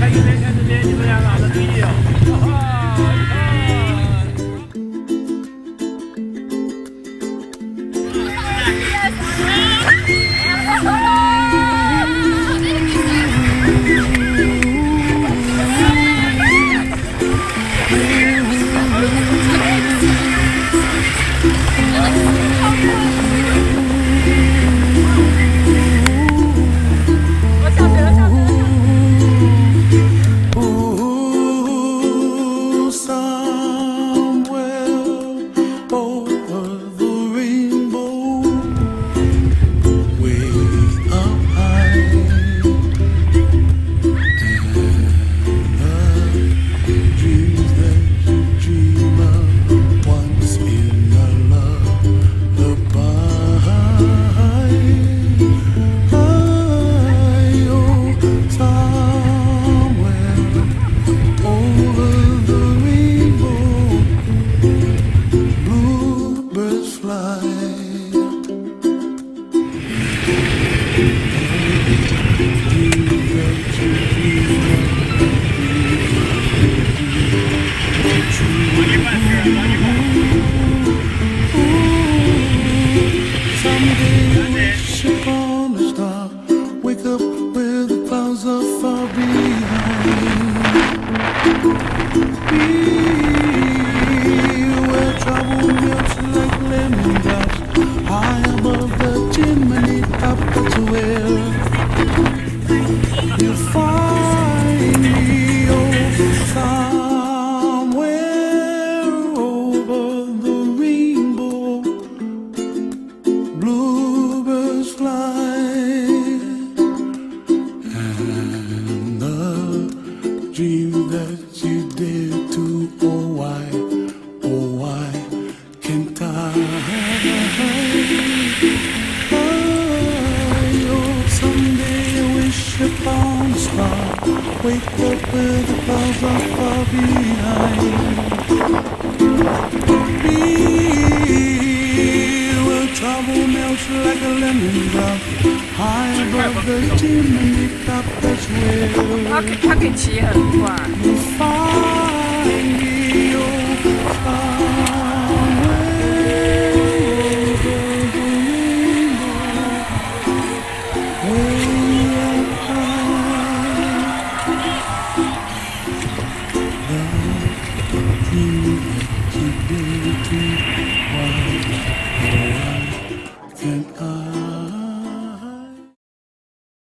看这边，看这边，你们俩哪个对意啊？Wake up with the clouds are far behind. Be where trouble melts like a lemon drop. High above the chimney top, that's where 它可以骑很快。 you find me.